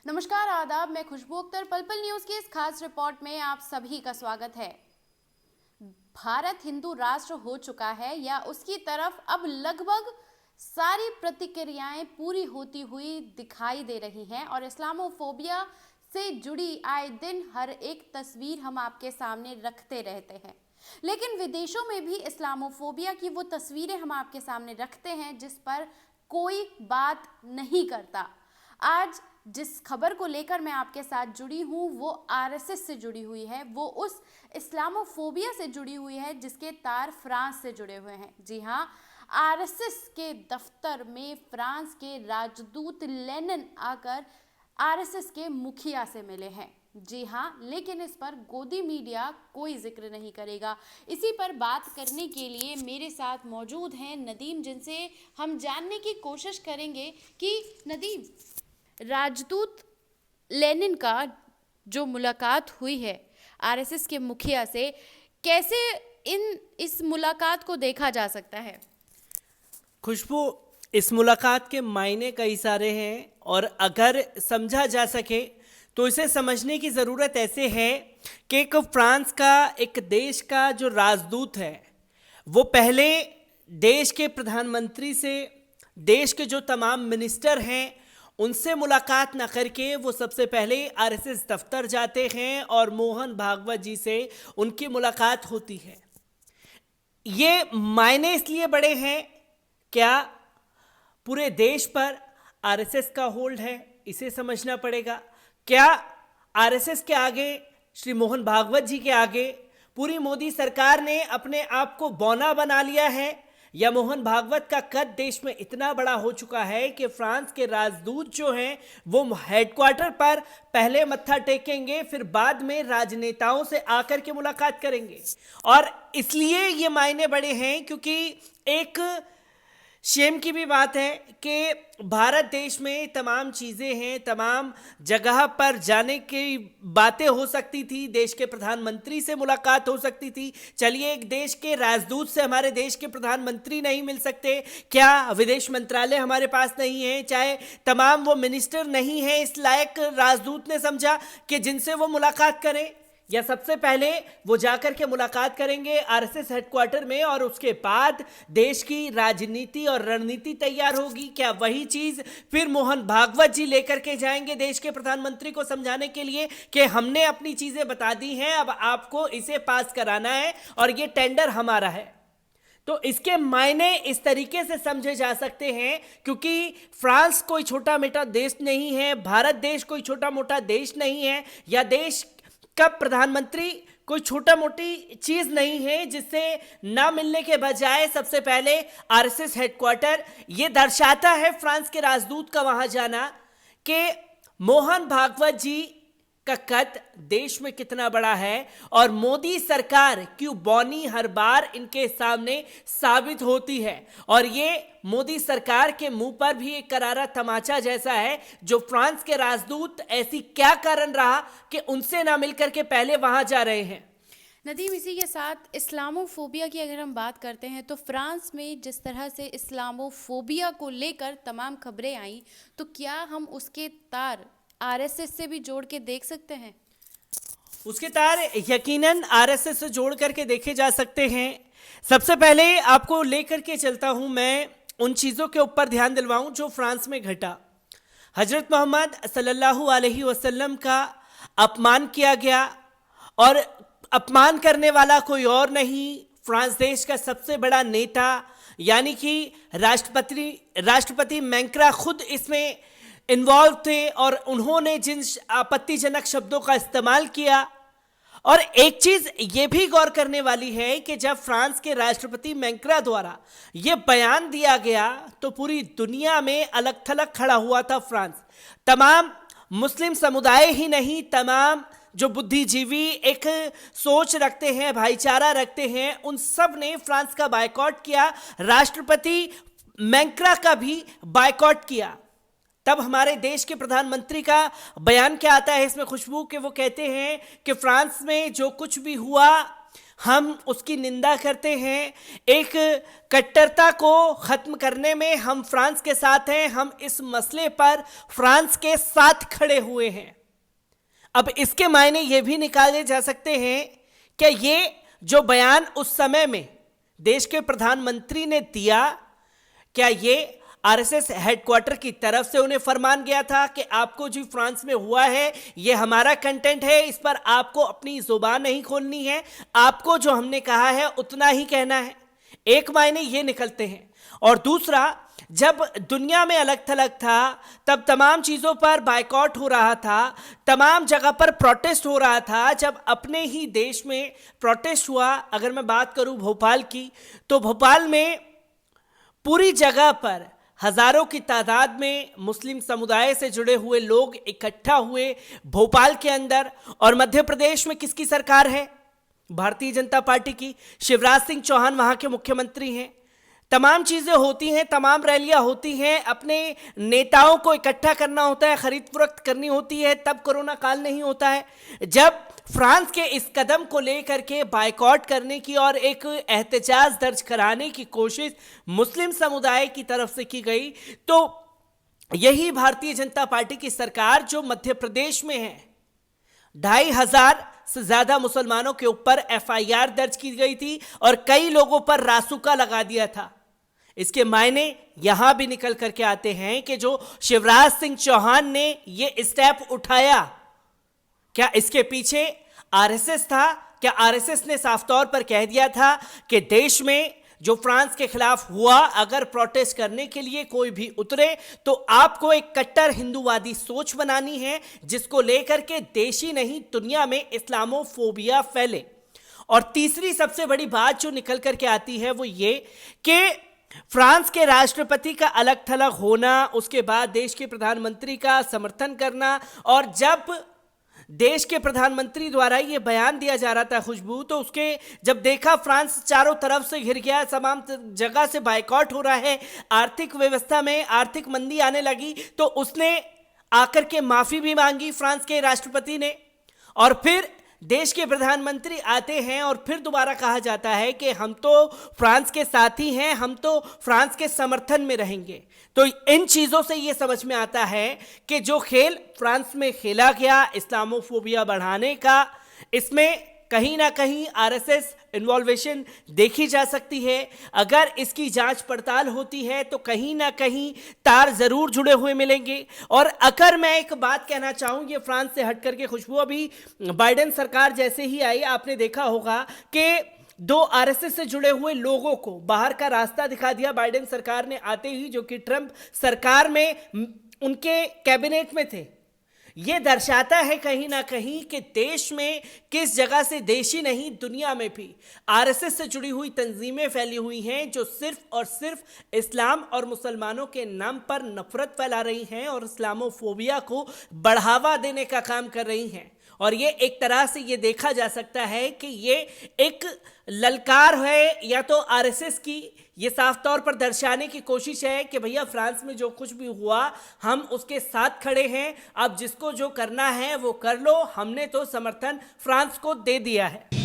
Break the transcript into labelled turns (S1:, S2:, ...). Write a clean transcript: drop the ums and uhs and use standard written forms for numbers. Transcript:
S1: नमस्कार, आदाब। मैं खुशबू अख्तर। पल पल न्यूज की इस खास रिपोर्ट में आप सभी का स्वागत है। भारत हिंदू राष्ट्र हो चुका है या उसकी तरफ अब लगभग सारी प्रतिक्रियाएं पूरी होती हुई दिखाई दे रही हैं और इस्लामोफोबिया से जुड़ी आए दिन हर एक तस्वीर हम आपके सामने रखते रहते हैं। लेकिन विदेशों में भी इस्लामोफोबिया की वो तस्वीरें हम आपके सामने रखते हैं जिस पर कोई बात नहीं करता। आज जिस खबर को लेकर मैं आपके साथ जुड़ी हूँ वो आरएसएस से जुड़ी हुई है, वो उस इस्लामोफोबिया से जुड़ी हुई है जिसके तार फ्रांस से जुड़े हुए हैं। जी हाँ, आरएसएस के दफ्तर में फ्रांस के राजदूत लेनिन आकर आरएसएस के मुखिया से मिले हैं। जी हाँ, लेकिन इस पर गोदी मीडिया कोई जिक्र नहीं करेगा। इसी पर बात करने के लिए मेरे साथ मौजूद हैं नदीम, जिनसे हम जानने की कोशिश करेंगे कि नदीम, राजदूत लेनिन का जो मुलाकात हुई है आरएसएस के मुखिया से, कैसे इस मुलाकात को देखा जा सकता है?
S2: खुशबू, इस मुलाकात के मायने कई सारे हैं और अगर समझा जा सके तो इसे समझने की ज़रूरत ऐसे है कि एक फ्रांस का, एक देश का जो राजदूत है वो पहले देश के प्रधानमंत्री से, देश के जो तमाम मिनिस्टर हैं उनसे मुलाकात न करके वो सबसे पहले आरएसएस दफ्तर जाते हैं और मोहन भागवत जी से उनकी मुलाकात होती है। ये मायने इसलिए बड़े हैं, क्या पूरे देश पर आरएसएस का होल्ड है, इसे समझना पड़ेगा। क्या आरएसएस के आगे, श्री मोहन भागवत जी के आगे पूरी मोदी सरकार ने अपने आप को बौना बना लिया है, या मोहन भागवत का कद देश में इतना बड़ा हो चुका है कि फ्रांस के राजदूत जो हैं वो हेडक्वार्टर पर पहले मत्था टेकेंगे, फिर बाद में राजनेताओं से आकर के मुलाकात करेंगे। और इसलिए ये मायने बड़े हैं क्योंकि एक शेम की भी बात है कि भारत देश में तमाम चीज़ें हैं, तमाम जगह पर जाने की बातें हो सकती थी, देश के प्रधानमंत्री से मुलाकात हो सकती थी। चलिए, एक देश के राजदूत से हमारे देश के प्रधानमंत्री नहीं मिल सकते? क्या विदेश मंत्रालय हमारे पास नहीं है? चाहे तमाम वो मिनिस्टर नहीं हैं इस लायक राजदूत ने समझा कि जिनसे वो मुलाकात करें? या सबसे पहले वो जाकर के मुलाकात करेंगे आरएसएस हेडक्वार्टर में और उसके बाद देश की राजनीति और रणनीति तैयार होगी? क्या वही चीज फिर मोहन भागवत जी लेकर के जाएंगे देश के प्रधानमंत्री को समझाने के लिए कि हमने अपनी चीजें बता दी हैं, अब आपको इसे पास कराना है और ये टेंडर हमारा है? तो इसके मायने इस तरीके से समझे जा सकते हैं क्योंकि फ्रांस कोई छोटा मोटा देश नहीं है, भारत देश कोई छोटा मोटा देश नहीं है, या देश का प्रधानमंत्री कोई छोटा मोटी चीज नहीं है जिससे ना मिलने के बजाय सबसे पहले आरएसएस हेडक्वार्टर, ये दर्शाता है फ्रांस के राजदूत का वहां जाना कि मोहन भागवत जी का कद देश में कितना बड़ा है और मोदी सरकार क्यों बौनी हर बार इनके सामने साबित होती है। और ये मोदी सरकार के मुंह पर भी एक करारा तमाचा जैसा है जो फ्रांस के राजदूत ऐसी क्या कारण रहा कि उनसे ना मिलकर के पहले वहां जा रहे हैं।
S1: नदीम, इसी के साथ इस्लामोफोबिया की अगर हम बात करते हैं तो फ्रांस में जिस तरह से इस्लामोफोबिया को लेकर तमाम खबरें आई, तो क्या हम उसके तार आरएसएस से भी जोड़ के देख सकते हैं?
S2: उसके तार यकीनन आरएसएस से जोड़ करके देखे जा सकते हैं। सबसे पहले आपको लेकर के चलता हूं, मैं उन चीज़ों के ऊपर ध्यान दिलवाऊं जो फ्रांस में घटा। हजरत मोहम्मद सल्लल्लाहु अलैहि वसल्लम का अपमान किया गया और अपमान करने वाला कोई और नहीं, फ्रांस देश का सबसे बड़ा नेता यानी कि राष्ट्रपति मैक्रा खुद इसमें इन्वॉल्व थे और उन्होंने जिन आपत्तिजनक शब्दों का इस्तेमाल किया। और एक चीज ये भी गौर करने वाली है कि जब फ्रांस के राष्ट्रपति मैक्रा द्वारा ये बयान दिया गया तो पूरी दुनिया में अलग थलग खड़ा हुआ था फ्रांस। तमाम मुस्लिम समुदाय ही नहीं, तमाम जो बुद्धिजीवी एक सोच रखते हैं, भाईचारा रखते हैं, उन सब ने फ्रांस का बायकॉट किया, राष्ट्रपति मैक्रा का भी बायकॉट किया। तब हमारे देश के प्रधानमंत्री का बयान क्या आता है इसमें खुशबू, कि वो कहते हैं कि फ्रांस में जो कुछ भी हुआ हम उसकी निंदा करते हैं। एक कट्टरता को खत्म करने में हम फ्रांस के साथ हैं, हम इस मसले पर फ्रांस के साथ खड़े हुए हैं। अब इसके मायने ये भी निकाले जा सकते हैं कि ये जो बयान उस समय में देश के प्रधानमंत्री ने दिया, क्या ये आरएसएस हेडक्वार्टर की तरफ से उन्हें फरमान गया था कि आपको जो फ्रांस में हुआ है ये हमारा कंटेंट है, इस पर आपको अपनी जुबान नहीं खोलनी है, आपको जो हमने कहा है उतना ही कहना है। एक मायने ये निकलते हैं। और दूसरा, जब दुनिया में अलग थलग था तब तमाम चीज़ों पर बायकॉट हो रहा था, तमाम जगह पर प्रोटेस्ट हो रहा था। जब अपने ही देश में प्रोटेस्ट हुआ, अगर मैं बात करूं भोपाल की, तो भोपाल में पूरी जगह पर हजारों की तादाद में मुस्लिम समुदाय से जुड़े हुए लोग इकट्ठा हुए भोपाल के अंदर। और मध्य प्रदेश में किसकी सरकार है? भारतीय जनता पार्टी की। शिवराज सिंह चौहान वहां के मुख्यमंत्री हैं। तमाम चीजें होती हैं, तमाम रैलियां होती हैं, अपने नेताओं को इकट्ठा करना होता है, खरीद फरोख्त करनी होती है, तब कोरोना काल नहीं होता है। जब फ्रांस के इस कदम को लेकर के बायकॉट करने की और एक एहतजाज दर्ज कराने की कोशिश मुस्लिम समुदाय की तरफ से की गई, तो यही भारतीय जनता पार्टी की सरकार जो मध्य प्रदेश में है, 2500 से ज्यादा मुसलमानों के ऊपर एफआईआर दर्ज की गई थी और कई लोगों पर रासुका लगा दिया था। इसके मायने यहां भी निकल करके आते हैं कि जो शिवराज सिंह चौहान ने ये स्टेप उठाया, क्या इसके पीछे आरएसएस था? क्या आरएसएस ने साफ तौर पर कह दिया था कि देश में जो फ्रांस के खिलाफ हुआ, अगर प्रोटेस्ट करने के लिए कोई भी उतरे तो आपको एक कट्टर हिंदूवादी सोच बनानी है, जिसको लेकर के देश ही नहीं दुनिया में इस्लामोफोबिया फैले। और तीसरी सबसे बड़ी बात जो निकल करके आती है वो ये कि फ्रांस के राष्ट्रपति का अलग थलग होना, उसके बाद देश के प्रधानमंत्री का समर्थन करना, और जब देश के प्रधानमंत्री द्वारा ये बयान दिया जा रहा था खुशबू, तो उसके जब देखा फ्रांस चारों तरफ से घिर गया, तमाम जगह से बायकॉट हो रहा है, आर्थिक व्यवस्था में आर्थिक मंदी आने लगी, तो उसने आकर के माफी भी मांगी फ्रांस के राष्ट्रपति ने। और फिर देश के प्रधानमंत्री आते हैं और फिर दोबारा कहा जाता है कि हम तो फ्रांस के साथी हैं, हम तो फ्रांस के समर्थन में रहेंगे। तो इन चीज़ों से ये समझ में आता है कि जो खेल फ्रांस में खेला गया इस्लामोफोबिया बढ़ाने का, इसमें कहीं ना कहीं आरएसएस इन्वॉल्वेशन देखी जा सकती है। अगर इसकी जांच पड़ताल होती है तो कहीं ना कहीं तार जरूर जुड़े हुए मिलेंगे। और अगर मैं एक बात कहना चाहूँ, ये फ्रांस से हट करके खुशबू, अभी बाइडेन सरकार जैसे ही आई, आपने देखा होगा कि 2 आरएसएस से जुड़े हुए लोगों को बाहर का रास्ता दिखा दिया बाइडेन सरकार ने आते ही, जो कि ट्रंप सरकार में उनके कैबिनेट में थे। यह दर्शाता है कहीं ना कहीं कि देश में किस जगह से, देश ही नहीं दुनिया में भी आरएसएस से जुड़ी हुई तंजीमें फैली हुई हैं, जो सिर्फ और सिर्फ इस्लाम और मुसलमानों के नाम पर नफरत फैला रही हैं और इस्लामोफोबिया को बढ़ावा देने का काम कर रही हैं। और ये एक तरह से ये देखा जा सकता है कि ये एक ललकार है या तो आरएसएस की, ये साफ तौर पर दर्शाने की कोशिश है कि भैया फ्रांस में जो कुछ भी हुआ हम उसके साथ खड़े हैं, अब जिसको जो करना है वो कर लो, हमने तो समर्थन फ्रांस को दे दिया है।